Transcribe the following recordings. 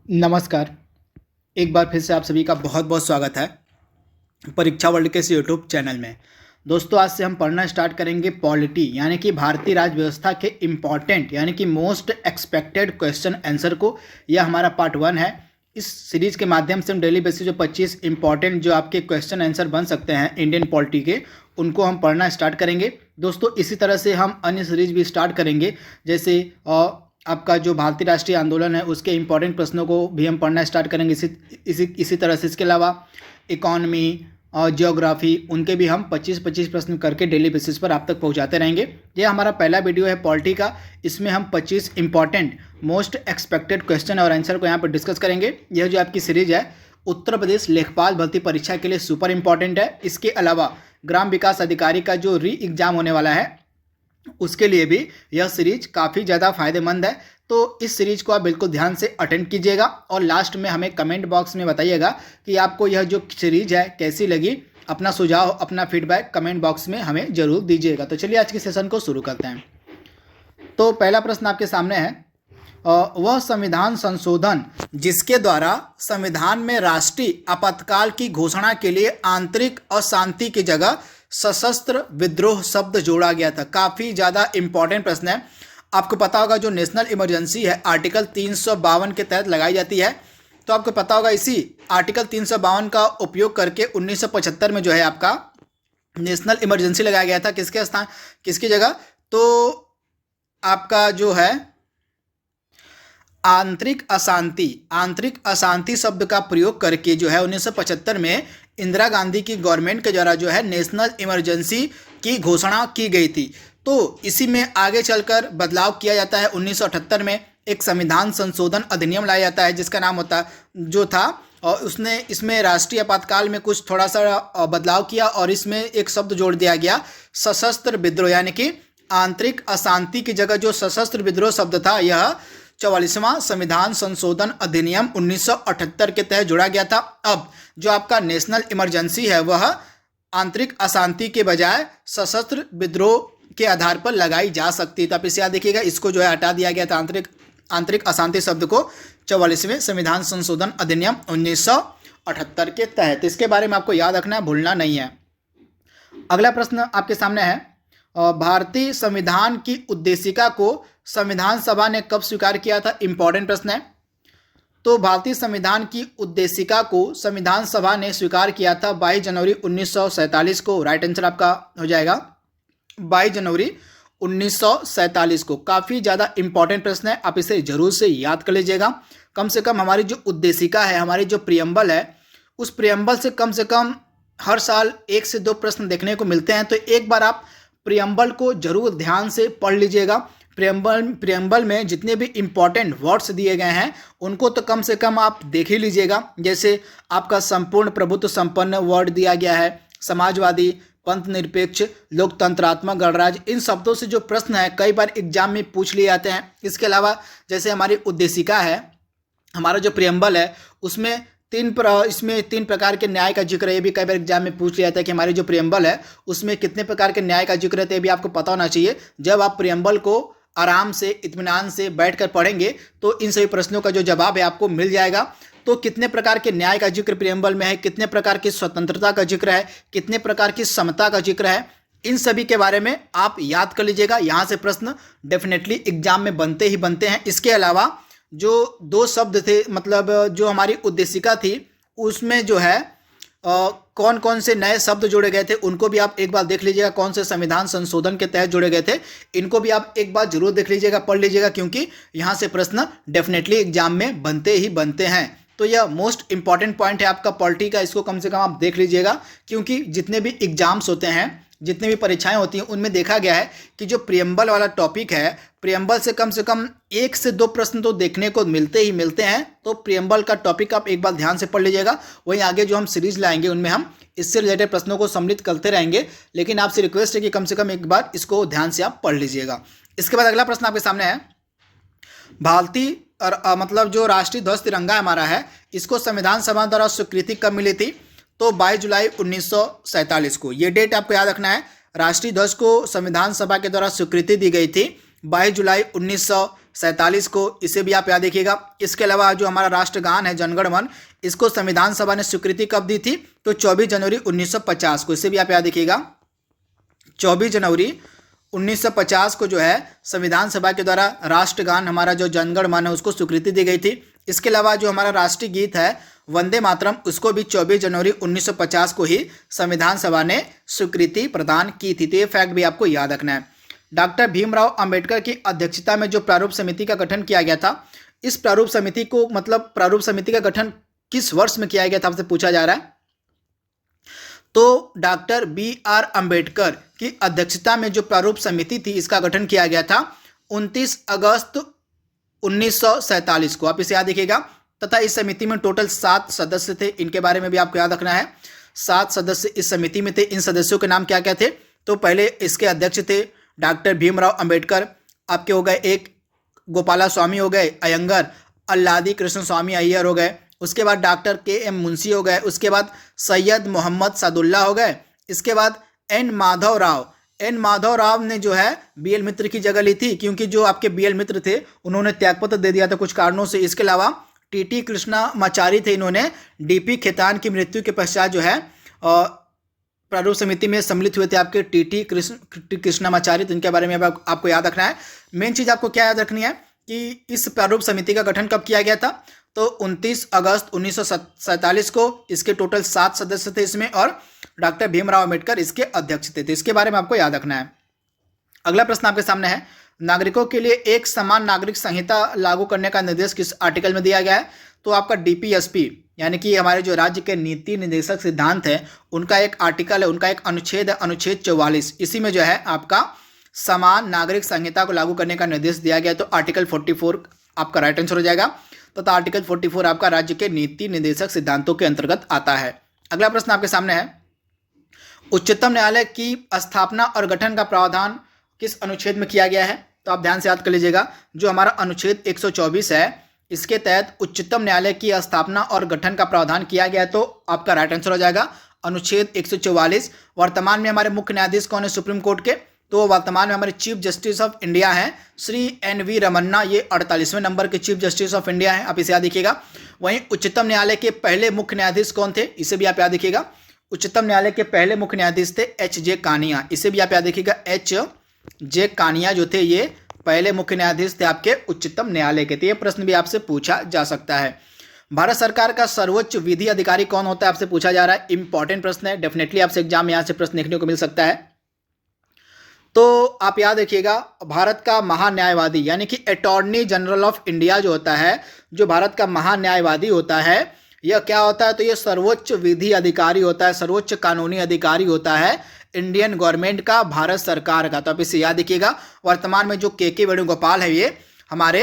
नमस्कार। एक बार फिर से आप सभी का बहुत बहुत स्वागत है परीक्षा वर्ल्ड के इस यूट्यूब चैनल में। दोस्तों, आज से हम पढ़ना स्टार्ट करेंगे पॉलिटी यानी कि भारतीय राज्य व्यवस्था के इम्पॉर्टेंट यानी कि मोस्ट एक्सपेक्टेड क्वेश्चन आंसर को। यह हमारा पार्ट 1 है। इस सीरीज के माध्यम से हम डेली बेसिस जो 25 इंपॉर्टेंट जो आपके क्वेश्चन आंसर बन सकते हैं इंडियन पॉलिटी के, उनको हम पढ़ना स्टार्ट करेंगे। दोस्तों, इसी तरह से हम अन्य सीरीज भी स्टार्ट करेंगे, जैसे आपका जो भारतीय राष्ट्रीय आंदोलन है उसके इंपॉर्टेंट प्रश्नों को भी हम पढ़ना स्टार्ट करेंगे इसी तरह से। इसके अलावा इकॉनमी और जियोग्राफी, उनके भी हम 25-25 प्रश्न करके डेली बेसिस पर आप तक पहुंचाते रहेंगे। ये हमारा पहला वीडियो है पॉलिटी का। इसमें हम 25 इंपॉर्टेंट मोस्ट एक्सपेक्टेड क्वेश्चन और आंसर को यहाँ पर डिस्कस करेंगे। यह जो आपकी सीरीज है उत्तर प्रदेश लेखपाल भर्ती परीक्षा के लिए सुपर इंपॉर्टेंट है। इसके अलावा ग्राम विकास अधिकारी का जो री एग्जाम होने वाला है उसके लिए भी यह सीरीज काफ़ी ज़्यादा फायदेमंद है। तो इस सीरीज को आप बिल्कुल ध्यान से अटेंड कीजिएगा और लास्ट में हमें कमेंट बॉक्स में बताइएगा कि आपको यह जो सीरीज है कैसी लगी। अपना सुझाव, अपना फीडबैक कमेंट बॉक्स में हमें ज़रूर दीजिएगा। तो चलिए आज के सेशन को शुरू करते हैं। तो पहला प्रश्न आपके सामने है, वह संविधान संशोधन जिसके द्वारा संविधान में राष्ट्रीय आपातकाल की घोषणा के लिए आंतरिक अशांति की जगह सशस्त्र विद्रोह शब्द जोड़ा गया था। काफ़ी ज़्यादा इंपॉर्टेंट प्रश्न है। आपको पता होगा जो नेशनल इमरजेंसी है आर्टिकल 352 के तहत लगाई जाती है। तो आपको पता होगा इसी आर्टिकल 352 का उपयोग करके 1975 में जो है आपका नेशनल इमरजेंसी लगाया गया था। किसकी जगह? तो आपका जो है आंतरिक अशांति शब्द का प्रयोग करके जो है 1975 में इंदिरा गांधी की गवर्नमेंट के द्वारा जो है नेशनल इमरजेंसी की घोषणा की गई थी। तो इसी में आगे चलकर बदलाव किया जाता है। 1978 में एक संविधान संशोधन अधिनियम लाया जाता है जिसका नाम था और उसने इसमें राष्ट्रीय आपातकाल में कुछ थोड़ा सा बदलाव किया और इसमें एक शब्द जोड़ दिया गया सशस्त्र विद्रोह, यानी कि आंतरिक अशांति की जगह जो सशस्त्र विद्रोह शब्द था यह 44वां संविधान संशोधन अधिनियम 1978 के तहत जोड़ा गया था। अब जो आपका नेशनल इमरजेंसी है वह आंतरिक अशांति के बजाय सशस्त्र विद्रोह के आधार पर लगाई जा सकती है। तो आप इसे याद देखिएगा, इसको जो है हटा दिया गया था आंतरिक अशांति शब्द को 44वें संविधान संशोधन अधिनियम 1978 के तहत। इसके बारे में आपको याद रखना है, भूलना नहीं है। अगला प्रश्न आपके सामने है, भारतीय संविधान की उद्देशिका को संविधान सभा ने कब स्वीकार किया था? इंपॉर्टेंट प्रश्न है। तो भारतीय संविधान की उद्देशिका को संविधान सभा ने स्वीकार किया था 22 जनवरी 1947 को। राइट आंसर आपका हो जाएगा 22 जनवरी 1947 को। काफ़ी ज़्यादा इंपॉर्टेंट प्रश्न है, आप इसे जरूर से याद कर लीजिएगा। कम से कम हमारी जो उद्देशिका है, हमारी जो प्रियम्बल है, उस प्रियम्बल से कम हर साल 1 से 2 प्रश्न देखने को मिलते हैं। तो एक बार आप प्रियम्बल को जरूर ध्यान से पढ़ लीजिएगा। प्रियम्बल में जितने भी इम्पॉर्टेंट वर्ड्स दिए गए हैं उनको तो कम से कम आप देख ही लीजिएगा। जैसे आपका संपूर्ण प्रभुत्व संपन्न वर्ड दिया गया है, समाजवादी, पंथ निरपेक्ष, लोकतंत्रात्मक गणराज्य। इन शब्दों से जो प्रश्न है कई बार एग्जाम में पूछ लिए जाते हैं। इसके अलावा जैसे हमारी उद्देशिका है, हमारा जो प्रियम्बल है उसमें इसमें 3 प्रकार के न्याय का जिक्र है। ये भी कई बार एग्जाम में पूछ लिया जाता है कि हमारी जो प्रियम्बल है उसमें कितने प्रकार के न्याय का जिक्र है। तो ये भी आपको पता होना चाहिए। जब आप प्रियम्बल को आराम से इत्मीनान से बैठकर पढ़ेंगे तो इन सभी प्रश्नों का जो जवाब है आपको मिल जाएगा। तो कितने प्रकार के न्याय का जिक्र प्रियम्बल में है, कितने प्रकार की स्वतंत्रता का जिक्र है, कितने प्रकार की समता का जिक्र है, इन सभी के बारे में आप याद कर लीजिएगा। यहाँ से प्रश्न डेफिनेटली एग्जाम में बनते ही बनते हैं। इसके अलावा जो 2 शब्द थे, मतलब जो हमारी उद्देशिका थी उसमें जो है कौन कौन से नए शब्द जोड़े गए थे उनको भी आप एक बार देख लीजिएगा। कौन से संविधान संशोधन के तहत जोड़े गए थे इनको भी आप एक बार जरूर देख लीजिएगा, पढ़ लीजिएगा, क्योंकि यहाँ से प्रश्न डेफिनेटली एग्जाम में बनते ही बनते हैं। तो यह मोस्ट इंपॉर्टेंट पॉइंट है आपका पॉलिटी का। इसको कम से कम आप देख लीजिएगा, क्योंकि जितने भी एग्जाम्स होते हैं, जितनी भी परीक्षाएं होती हैं, उनमें देखा गया है कि जो प्रियम्बल वाला टॉपिक है, प्रियम्बल से कम 1 से 2 प्रश्न तो देखने को मिलते ही मिलते हैं। तो प्रियम्बल का टॉपिक आप एक बार ध्यान से पढ़ लीजिएगा। वहीं आगे जो हम सीरीज लाएंगे उनमें हम इससे रिलेटेड प्रश्नों को सम्मिलित करते रहेंगे, लेकिन आपसे रिक्वेस्ट है कि कम से कम एक बार इसको ध्यान से आप पढ़ लीजिएगा। इसके बाद अगला प्रश्न आपके सामने है, भारतीय मतलब जो राष्ट्रीय ध्वज तिरंगा हमारा है, इसको संविधान सभा द्वारा स्वीकृति कब मिली थी? तो 22 जुलाई 1947 को। ये डेट आपको याद रखना है। राष्ट्रीय ध्वज को संविधान सभा के द्वारा स्वीकृति दी गई थी 22 जुलाई 1947 को, इसे भी आप याद रखिएगा। इसके अलावा जो हमारा राष्ट्रगान है जनगण मन, इसको संविधान सभा ने स्वीकृति कब दी थी? तो 24 जनवरी 1950 को, इसे भी आप याद रखिएगा। 24 जनवरी 1950 को जो है संविधान सभा के द्वारा राष्ट्रगान हमारा जो जनगण मन है उसको स्वीकृति दी गई थी। इसके अलावा जो हमारा राष्ट्रीय गीत है वंदे मातरम, उसको भी 24 जनवरी 1950 को ही संविधान सभा ने स्वीकृति प्रदान की थी। तो ये फैक्ट भी आपको याद रखना है। डॉक्टर भीमराव अंबेडकर की अध्यक्षता में जो प्रारूप समिति का गठन किया गया था, इस प्रारूप समिति को प्रारूप समिति का गठन किस वर्ष में किया गया था आपसे पूछा जा रहा है। तो डॉक्टर BR अंबेडकर की अध्यक्षता में जो प्रारूप समिति थी इसका गठन किया गया था 29 अगस्त 1947 को, आप इसे याद रखिएगा। तथा इस समिति में टोटल 7 सदस्य थे, इनके बारे में भी आपको याद रखना है। 7 सदस्य इस समिति में थे। इन सदस्यों के नाम क्या क्या थे? तो पहले इसके अध्यक्ष थे डॉक्टर भीमराव अंबेडकर, आपके हो गए एक गोपाला स्वामी हो गए अयंगर, अल्लादी कृष्ण स्वामी अय्यर हो गए, उसके बाद डॉक्टर KM मुंशी हो गए, उसके बाद सैयद मोहम्मद सादुल्ला हो गए, इसके बाद N माधव राव ने जो है BL मित्र की जगह ली थी, क्योंकि जो आपके BL मित्र थे उन्होंने त्यागपत्र दे दिया था कुछ कारणों से। इसके अलावा TT कृष्णामाचारी थे, इन्होंने DP खेतान की मृत्यु के पश्चात जो है प्रारूप समिति में सम्मिलित हुए थे आपके TT कृष्णामाचारी। तो इनके बारे में आपको याद रखना है। मेन चीज आपको क्या याद रखनी है कि इस प्रारूप समिति का गठन कब किया गया था? तो 29 अगस्त 1947 को। इसके टोटल 7 सदस्य थे इसमें, और डॉक्टर भीमराव अंबेडकर इसके अध्यक्ष थे। तो इसके बारे में आपको याद रखना है। अगला प्रश्न आपके सामने है, नागरिकों के लिए एक समान नागरिक संहिता लागू करने का निर्देश किस आर्टिकल में दिया गया है? तो आपका DPSP यानी कि हमारे जो राज्य के नीति निर्देशक सिद्धांत है उनका एक आर्टिकल है, उनका एक अनुच्छेद है, अनुच्छेद 44। इसी में जो है आपका समान नागरिक संहिता को लागू करने का निर्देश दिया गया। तो आर्टिकल 44 आपका राइट आंसर हो जाएगा। तो आर्टिकल 44 आपका राज्य के नीति निर्देशक सिद्धांतों के अंतर्गत आता है। अगला प्रश्न आपके सामने है, उच्चतम न्यायालय की स्थापना और गठन का प्रावधान किस अनुच्छेद में किया गया है? तो आप ध्यान से याद कर लीजिएगा। जो हमारा अनुच्छेद 124 है इसके तहत उच्चतम न्यायालय की स्थापना और गठन का प्रावधान किया गया है। तो आपका राइट आंसर हो जाएगा अनुच्छेद 144। वर्तमान में हमारे मुख्य न्यायाधीश कौन है सुप्रीम कोर्ट के? तो वर्तमान में हमारे चीफ जस्टिस ऑफ इंडिया हैं श्री NV रमन्ना, ये 48वें नंबर के चीफ जस्टिस ऑफ इंडिया हैं, आप इसे याद रखिएगा। वहीं उच्चतम न्यायालय के पहले मुख्य न्यायाधीश कौन थे? इसे भी आप याद रखिएगा। उच्चतम न्यायालय के पहले मुख्य न्यायाधीश थे HJ कानिया, इसे भी आप याद रखिएगा। HJ कानिया जो थे ये पहले मुख्य न्यायाधीश थे आपके उच्चतम न्यायालय के। तो ये प्रश्न भी आपसे पूछा जा सकता है। भारत सरकार का सर्वोच्च विधि अधिकारी कौन होता है आपसे पूछा जा रहा है। इंपॉर्टेंट प्रश्न है, डेफिनेटली आपसे एग्जाम में यहाँ से प्रश्न देखने को मिल सकता है। तो आप याद रखिएगा, भारत का महान्यायवादी यानी कि अटॉर्नी जनरल ऑफ इंडिया जो होता है, जो भारत का महान्यायवादी होता है, यह क्या होता है? तो यह सर्वोच्च विधि अधिकारी होता है, सर्वोच्च कानूनी अधिकारी होता है इंडियन गवर्नमेंट का, भारत सरकार का। तो आप इसे याद रखिएगा। वर्तमान में जो KK वेणुगोपाल है ये हमारे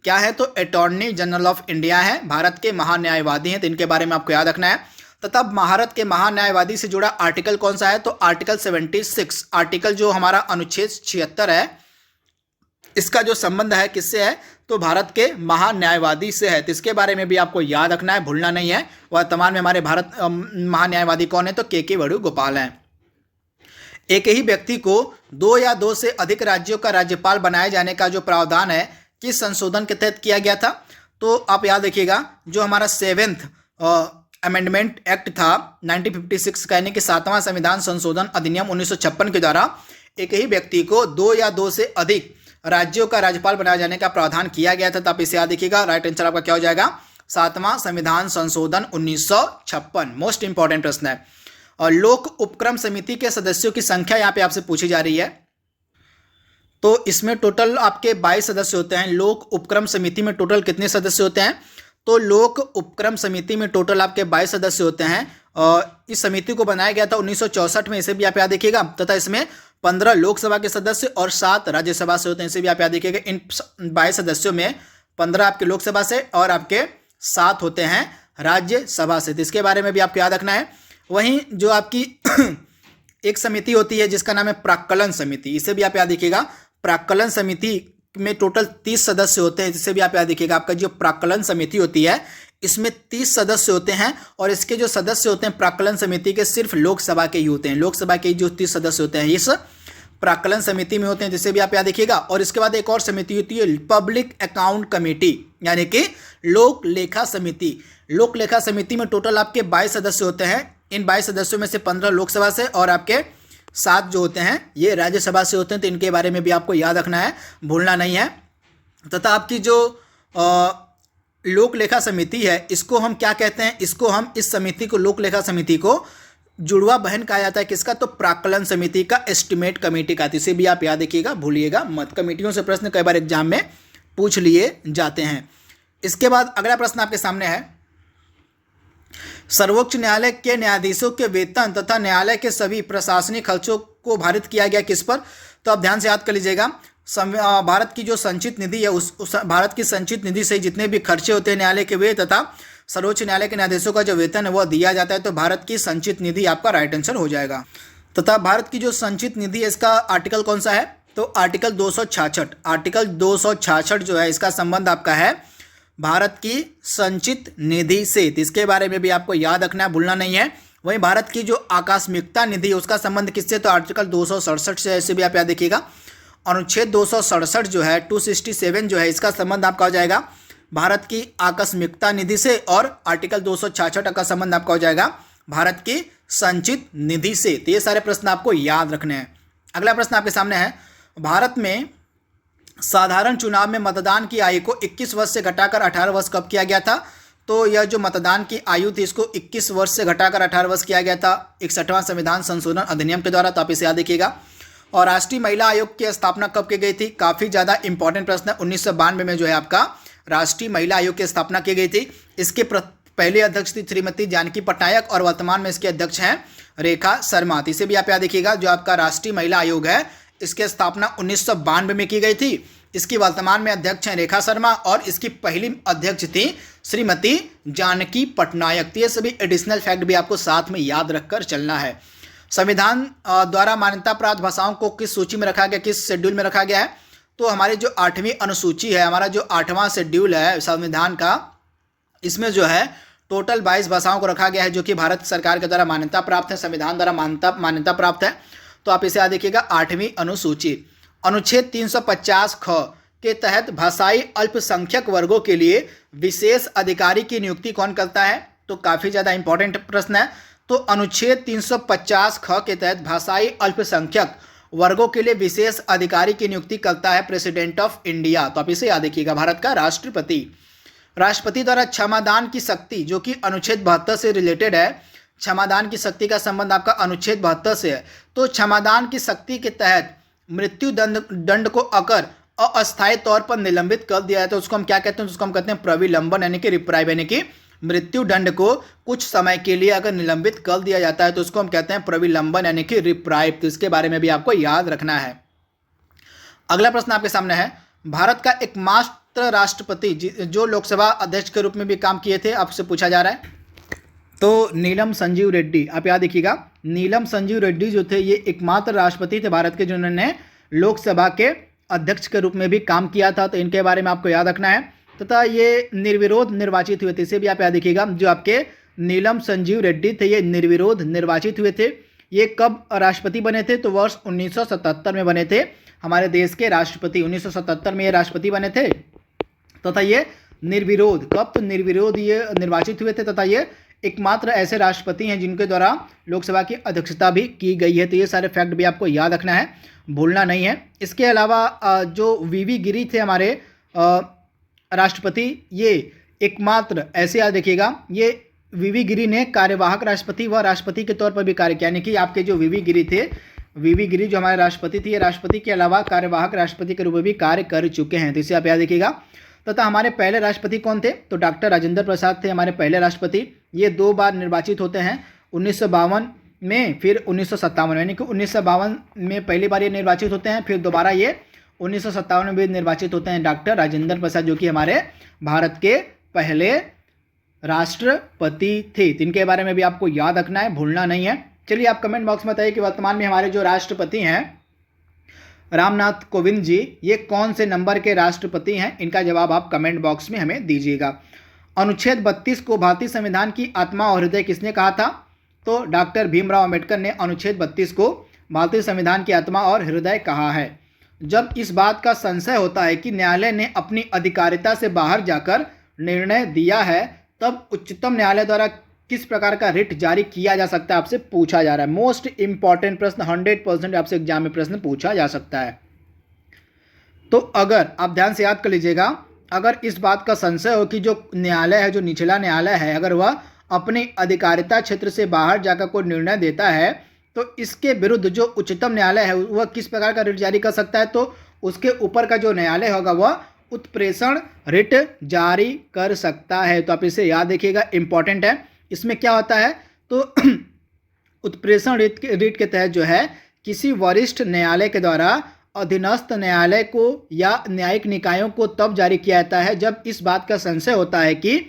क्या है? तो अटॉर्नी जनरल ऑफ इंडिया है, भारत के महान्यायवादी हैं। तो इनके बारे में आपको याद रखना है। तथा भारत के महान्यायवादी से जुड़ा आर्टिकल कौन सा है? तो आर्टिकल 76, आर्टिकल जो हमारा अनुच्छेद 76 है, इसका जो संबंध है किससे है? तो भारत के महान्यायवादी से है। तो इसके बारे में भी आपको याद रखना है, भूलना नहीं है। वर्तमान में हमारे भारत महान्यायवादी कौन है? तो KK वेणुगोपाल हैं। एक ही व्यक्ति को 2 या 2 से अधिक राज्यों का राज्यपाल बनाए जाने का जो प्रावधान है किस संशोधन के तहत किया गया था? तो आप याद रखिएगा, जो हमारा 7th अमेंडमेंट एक्ट था 1956 का, यानी कि 7वां संविधान संशोधन अधिनियम 1956 के द्वारा एक ही व्यक्ति को 2 या 2 से अधिक राज्यों का राज्यपाल बनाए जाने का प्रावधान किया गया था। तो आप इसे याद रखिएगा। राइट आंसर आपका क्या हो जाएगा? 7वां संविधान संशोधन 1956। मोस्ट इंपॉर्टेंट प्रश्न है। और लोक उपक्रम समिति के सदस्यों की संख्या यहाँ पे आपसे पूछी जा रही है। तो इसमें टोटल आपके 22 सदस्य होते हैं। लोक उपक्रम समिति में टोटल कितने सदस्य होते हैं? तो लोक उपक्रम समिति में टोटल आपके 22 सदस्य होते हैं। और इस समिति को बनाया गया था 1964 में, इसे भी आप याद रखिएगा। तथा इसमें 15 लोकसभा के सदस्य और 7 राज्यसभा से होते हैं, इसे भी आप याद रखिएगा। इन 22 सदस्यों में 15 आपके लोकसभा से और आपके 7 होते हैं राज्यसभा से। तो इसके बारे में भी आपको याद रखना है। वहीं जो आपकी एक समिति होती है जिसका नाम है प्राक्कलन समिति, इसे भी आप याद रखिएगा। प्राक्कलन समिति में टोटल 30 सदस्य होते हैं, जिसे भी आप याद रखिएगा। आपका जो प्राक्कलन समिति होती है इसमें 30 सदस्य होते हैं, और इसके जो सदस्य होते हैं प्राक्कलन समिति के सिर्फ लोकसभा के ही होते हैं। लोकसभा के जो 30 सदस्य होते हैं इस प्राक्कलन समिति में होते हैं, जिसे भी आप याद रखिएगा। और इसके बाद एक और समिति होती है पब्लिक अकाउंट कमेटी, यानी कि लोक लेखा समिति। लोक लेखा समिति में टोटल आपके 22 सदस्य होते हैं। इन 22 सदस्यों में से 15 लोकसभा से और आपके 7 जो होते हैं ये राज्यसभा से होते हैं। तो इनके बारे में भी आपको याद रखना है, भूलना नहीं है। तथा आपकी जो लोक लेखा समिति है, इसको हम क्या कहते हैं, इसको हम इस समिति को, लोक लेखा समिति को जुड़वा बहन कहा जाता है। किसका? तो प्राक्कलन समिति का, एस्टिमेट कमेटी का। इसे भी आप याद रखिएगा, भूलिएगा मत। कमेटियों से प्रश्न कई बार एग्जाम में पूछ लिए जाते हैं। इसके बाद अगला प्रश्न आपके सामने है, सर्वोच्च न्यायालय के न्यायाधीशों के वेतन तथा न्यायालय के सभी प्रशासनिक खर्चों को भारित किया गया किस पर? तो आप ध्यान से याद कर लीजिएगा। भारत की जो संचित निधि है, उस भारत की संचित निधि से जितने भी खर्चे होते हैं न्यायालय के वे तथा सर्वोच्च न्यायालय के न्यायाधीशों का जो वेतन है वह दिया जाता है। तो भारत की संचित निधि आपका राइट आंसर हो जाएगा। तथा भारत की जो संचित निधि है, इसका आर्टिकल कौन सा है? तो आर्टिकल 266। आर्टिकल 266 जो है, इसका संबंध आपका है भारत की संचित निधि से। तो इसके बारे में भी आपको याद रखना है, भूलना नहीं है। वहीं भारत की जो आकस्मिकता निधि है, उसका संबंध किससे? तो आर्टिकल 267 से। ऐसे भी आप याद रखिएगा। अनुच्छेद 267 जो है, 267 जो है, इसका संबंध आपका हो जाएगा भारत की आकस्मिकता निधि से। और आर्टिकल 266 का संबंध आपका हो जाएगा भारत की संचित निधि से। तो ये सारे प्रश्न आपको याद रखने हैं। अगला प्रश्न आपके सामने है, भारत में साधारण चुनाव में मतदान की आयु को 21 वर्ष से घटाकर 18 वर्ष कब किया गया था? तो यह जो मतदान की आयु थी, इसको 21 वर्ष से घटाकर 18 वर्ष किया गया था 61वां संविधान संशोधन अधिनियम के द्वारा। तो आप इसे याद रखिएगा। और राष्ट्रीय महिला आयोग की स्थापना कब की गई थी? काफ़ी ज़्यादा इंपॉर्टेंट प्रश्न है। 1992 में जो है आपका राष्ट्रीय महिला आयोग की स्थापना की गई थी। इसके पहले अध्यक्ष थी श्रीमती जानकी पटनायक और वर्तमान में इसके अध्यक्ष हैं रेखा शर्मा। तो इसे भी आप याद रखिएगा। जो आपका राष्ट्रीय महिला आयोग है, इसकी स्थापना 1992 में की गई थी। इसकी वर्तमान में अध्यक्ष हैं रेखा शर्मा और इसकी पहली अध्यक्ष थी श्रीमती जानकी पटनायक। तो ये सभी एडिशनल फैक्ट भी आपको साथ में याद रखकर चलना है। संविधान द्वारा मान्यता प्राप्त भाषाओं को किस सूची में रखा गया, किस शेड्यूल में रखा गया है? तो हमारी जो 8वीं अनुसूची है, हमारा जो 8वां शेड्यूल है संविधान का, इसमें जो है टोटल 22 भाषाओं को रखा गया है, जो कि भारत सरकार के द्वारा मान्यता प्राप्त है, संविधान द्वारा मान्यता प्राप्त है। तो आप इसे याद देखिएगा, 8वीं अनुसूची। अनुच्छेद 350 ख के तहत भाषाई अल्पसंख्यक वर्गों के लिए विशेष अधिकारी की नियुक्ति कौन करता है? तो काफ़ी ज़्यादा इंपॉर्टेंट प्रश्न है। तो अनुच्छेद 350 ख के तहत भाषाई अल्पसंख्यक वर्गों के लिए विशेष अधिकारी की नियुक्ति करता है प्रेसिडेंट ऑफ इंडिया। तो आप इसे याद रखिएगा, भारत का राष्ट्रपति। राष्ट्रपति द्वारा क्षमादान की शक्ति, जो कि अनुच्छेद 72 से रिलेटेड है, क्षमादान की शक्ति का संबंध आपका अनुच्छेद 72 से है। तो क्षमादान की शक्ति के तहत मृत्यु दंड को अगर अस्थायी तौर पर निलंबित कर दिया है तो उसको हम क्या कहते हैं? उसको हम कहते हैं प्रविलंबन, यानी कि रिप्राइव, यानी कि मृत्यु दंड को कुछ समय के लिए अगर निलंबित कर दिया जाता है तो उसको हम कहते हैं प्रविलंबन, यानी कि रिप्राइव। तो इसके बारे में भी आपको याद रखना है। अगला प्रश्न आपके सामने है, भारत का एकमात्र राष्ट्रपति जो लोकसभा अध्यक्ष के रूप में भी काम किए थे, आपसे पूछा जा रहा है। तो नीलम संजीव रेड्डी, आप याद रखिएगा, नीलम संजीव रेड्डी जो थे ये एकमात्र राष्ट्रपति थे भारत के जिन्होंने लोकसभा के अध्यक्ष के रूप में भी काम किया था। तो इनके बारे में आपको याद रखना है। तथा ये निर्विरोध निर्वाचित हुए थे, इसे भी आप याद रखिएगा। जो आपके नीलम संजीव रेड्डी थे, ये निर्विरोध निर्वाचित हुए थे। ये कब राष्ट्रपति बने थे? तो वर्ष 1977 में बने थे हमारे देश के राष्ट्रपति। 1977 में ये राष्ट्रपति बने थे। तथा ये निर्विरोध, कब? तो निर्विरोध ये निर्वाचित हुए थे। तथा ये एकमात्र ऐसे राष्ट्रपति हैं जिनके द्वारा लोकसभा की अध्यक्षता भी की गई है। तो ये सारे फैक्ट भी आपको याद रखना है, भूलना नहीं है। इसके अलावा जो वीवी गिरी थे हमारे राष्ट्रपति, ये एकमात्र ऐसे याद रखिएगा, ये वीवी गिरी ने कार्यवाहक राष्ट्रपति व राष्ट्रपति के तौर पर भी कार्य किया। यानी कि आपके जो वीवी गिरी थे, वीवी गिरी जो हमारे राष्ट्रपति थे, ये राष्ट्रपति के अलावा कार्यवाहक राष्ट्रपति के रूप में भी कार्य कर चुके हैं। तो इसे आप याद रखिएगा। तथा हमारे पहले राष्ट्रपति कौन थे? तो डॉक्टर राजेंद्र प्रसाद थे हमारे पहले राष्ट्रपति। ये 2 बार निर्वाचित होते हैं, 1952 में, फिर 1957 में। यानी कि 1952 में पहली बार ये निर्वाचित होते हैं, फिर दोबारा ये 1957 में भी निर्वाचित होते हैं डॉक्टर राजेंद्र प्रसाद, जो कि हमारे भारत के पहले राष्ट्रपति थे। इनके बारे में भी आपको याद रखना है, भूलना नहीं है। चलिए आप कमेंट बॉक्स में बताइए कि वर्तमान में हमारे जो राष्ट्रपति हैं रामनाथ कोविंद जी, ये कौन से नंबर के राष्ट्रपति हैं? इनका जवाब आप कमेंट बॉक्स में हमें दीजिएगा। अनुच्छेद 32 को भारतीय संविधान की आत्मा और हृदय किसने कहा था? तो डॉक्टर भीमराव अंबेडकर ने अनुच्छेद 32 को भारतीय संविधान की आत्मा और हृदय कहा है। जब इस बात का संशय होता है कि न्यायालय ने अपनी अधिकारिता से बाहर जाकर निर्णय दिया है, तब उच्चतम न्यायालय द्वारा किस प्रकार का रिट जारी किया जा सकता है, आपसे पूछा जा रहा है। मोस्ट इंपॉर्टेंट प्रश्न, 100% आपसे एग्जाम में प्रश्न पूछा जा सकता है। तो अगर आप ध्यान से याद कर लीजिएगा, अगर इस बात का संशय हो कि जो न्यायालय है, जो निचला न्यायालय है, अगर वह अपनी अधिकारिता क्षेत्र से बाहर जाकर कोई निर्णय देता है, तो इसके विरुद्ध जो उच्चतम न्यायालय है वह किस प्रकार का रिट जारी कर सकता है, तो उसके ऊपर का जो न्यायालय होगा वह उत्प्रेषण रिट जारी कर सकता है। तो आप इसे याद रखिएगा, इंपॉर्टेंट है। इसमें क्या होता है, तो उत्प्रेषण रिट के तहत जो है किसी वरिष्ठ न्यायालय के द्वारा अधीनस्थ न्यायालय को या न्यायिक निकायों को तब जारी किया जाता है जब इस बात का संशय होता है कि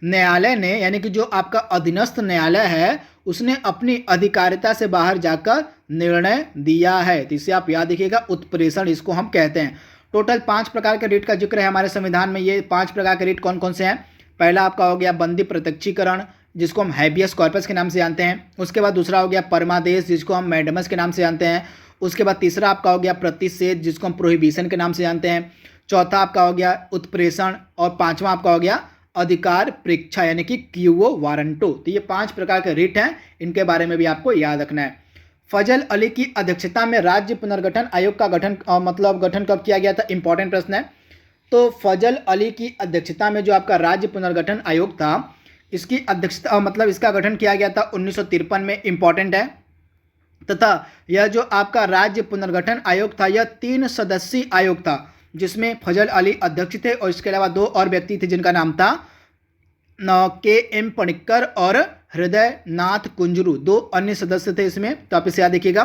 न्यायालय ने, यानी कि जो आपका अधीनस्थ न्यायालय है, उसने अपनी अधिकारिता से बाहर जाकर निर्णय दिया है। तो इसे आप याद रखिएगा, उत्प्रेषण इसको हम कहते हैं। टोटल 5 प्रकार के रिट का जिक्र है हमारे संविधान में। ये 5 प्रकार के रिट कौन कौन से हैं? पहला आपका हो गया बंदी प्रत्यक्षीकरण, जिसको हम हैबियस कॉर्पस के नाम से जानते हैं। उसके बाद दूसरा हो गया परमादेश, जिसको हम मैडमस के नाम से जानते हैं। उसके बाद तीसरा आपका हो गया प्रतिषेध, जिसको हम प्रोहिबिशन के नाम से जानते हैं। चौथा आपका हो गया उत्प्रेषण, और पांचवा आपका हो गया अधिकार परीक्षा, यानी कि क्यूओ वारंटो। तो ये 5 प्रकार के रिट हैं, इनके बारे में भी आपको याद रखना है। फजल अली की अध्यक्षता में राज्य पुनर्गठन आयोग का गठन कब किया गया था? इंपॉर्टेंट प्रश्न है। तो फजल अली की अध्यक्षता में जो आपका राज्य पुनर्गठन आयोग था, इसकी अध्यक्षता इसका गठन किया गया था 1953 में। इंपॉर्टेंट है। तथा यह जो आपका राज्य पुनर्गठन आयोग था, यह 3 सदस्यीय आयोग था, जिसमें फजल अली अध्यक्ष थे और इसके अलावा 2 और व्यक्ति थे, जिनका नाम था के.एम. पणिक्कर और हृदय नाथ कुंजरू। 2 अन्य सदस्य थे इसमें, तो आप इसे याद रखिएगा,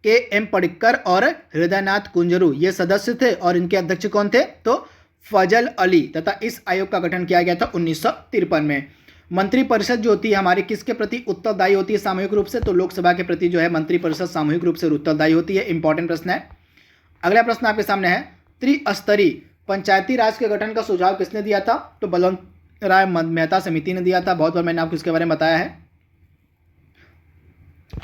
के.एम. पणिक्कर और हृदय नाथ कुंजरू ये सदस्य थे, और इनके अध्यक्ष कौन थे? तो फजल अली। तथा इस आयोग का गठन किया गया था 1953 में। मंत्रिपरिषद जो होती है हमारी, किसके प्रति उत्तरदायी होती है सामूहिक रूप से? तो लोकसभा के प्रति जो है मंत्रिपरिषद सामूहिक रूप से उत्तरदायी होती है। इंपॉर्टेंट प्रश्न है। अगला प्रश्न आपके सामने है, त्रिस्तरीय पंचायती राज के गठन का सुझाव किसने दिया था? तो बलवंत राय मेहता समिति ने दिया था। बहुत बार मैंने आपको इसके बारे में बताया है।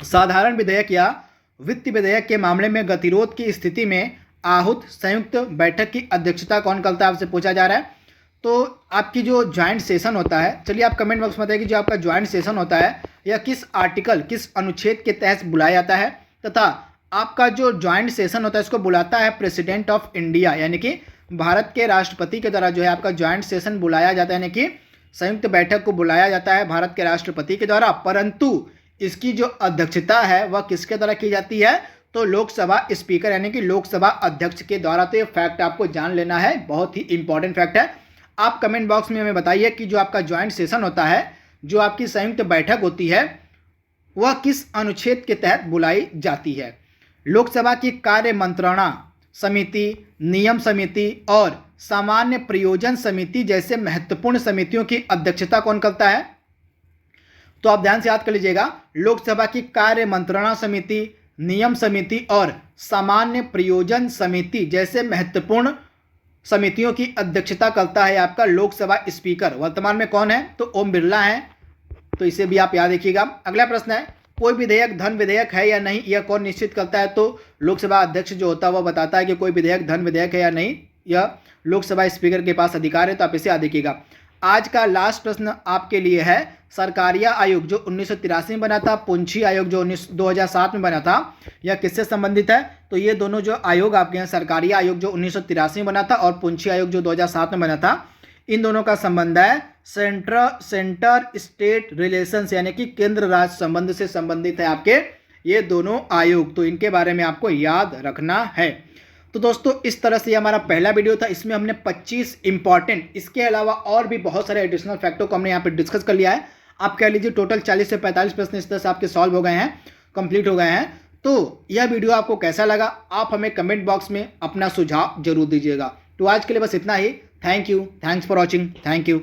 साधारण विधेयक या वित्त विधेयक के मामले में गतिरोध की स्थिति में आहूत संयुक्त बैठक की अध्यक्षता कौन करता है, आपसे पूछा जा रहा है। तो आपकी जो ज्वाइंट सेशन होता है, चलिए आप कमेंट बॉक्स में बताइए कि जो आपका ज्वाइंट सेशन होता है यह किस आर्टिकल, किस अनुच्छेद के तहत बुलाया जाता है। तथा आपका जो ज्वाइंट सेशन होता है इसको बुलाता है प्रेसिडेंट ऑफ इंडिया, यानी कि भारत के राष्ट्रपति के द्वारा जो है आपका ज्वाइंट सेशन बुलाया जाता है, यानी कि संयुक्त बैठक को बुलाया जाता है भारत के राष्ट्रपति के द्वारा। परंतु इसकी जो अध्यक्षता है वह किसके द्वारा की जाती है? तो लोकसभा स्पीकर, यानी कि लोकसभा अध्यक्ष के द्वारा। तो ये फैक्ट आपको जान लेना है, बहुत ही इंपॉर्टेंट फैक्ट है। आप कमेंट बॉक्स में हमें बताइए कि जो आपका ज्वाइंट सेशन होता है, जो आपकी संयुक्त बैठक होती है, वह किस अनुच्छेद के तहत बुलाई जाती है। लोकसभा की कार्य मंत्रणा समिति, नियम समिति और सामान्य प्रयोजन समिति जैसे महत्वपूर्ण समितियों की अध्यक्षता कौन करता है? तो आप ध्यान से याद कर लीजिएगा, लोकसभा की कार्य मंत्रणा समिति, नियम समिति और सामान्य प्रयोजन समिति जैसे महत्वपूर्ण समितियों की अध्यक्षता करता है आपका लोकसभा स्पीकर। वर्तमान में कौन है? तो ओम बिरला है। तो इसे भी आप याद रखिएगा। अगला प्रश्न है, कोई विधेयक धन विधेयक है या नहीं, यह कौन निश्चित करता है? तो लोकसभा अध्यक्ष जो होता है वह बताता है कि कोई विधेयक धन विधेयक है या नहीं, यह लोकसभा स्पीकर के पास अधिकार है। तो आप इसे याद रखिएगा। आज का लास्ट प्रश्न आपके लिए है, सरकारिया आयोग जो 1983 में बना था, पुंछी आयोग जो 2007 में बना था, यह किससे संबंधित है? तो ये दोनों जो आयोग आपके हैं, सरकारिया आयोग जो 1983 में बना था और पुंछी आयोग जो 2007 में बना था, इन दोनों का संबंध है सेंटर स्टेट रिलेशंस, यानी कि केंद्र राज्य संबंध से संबंधित है आपके ये दोनों आयोग। तो इनके बारे में आपको याद रखना है। तो दोस्तों इस तरह से हमारा पहला वीडियो था। इसमें हमने 25 इंपॉर्टेंट, इसके अलावा और भी बहुत सारे एडिशनल फैक्टों को हमने यहाँ पे डिस्कस कर लिया है। आप कह लीजिए टोटल 40 से 45 प्रश्न इस तरह से आपके सॉल्व हो गए हैं, कंप्लीट हो गए हैं। तो यह वीडियो आपको कैसा लगा, आप हमें कमेंट बॉक्स में अपना सुझाव जरूर दीजिएगा। तो आज के लिए बस इतना ही। Thank you, thanks for watching, thank you.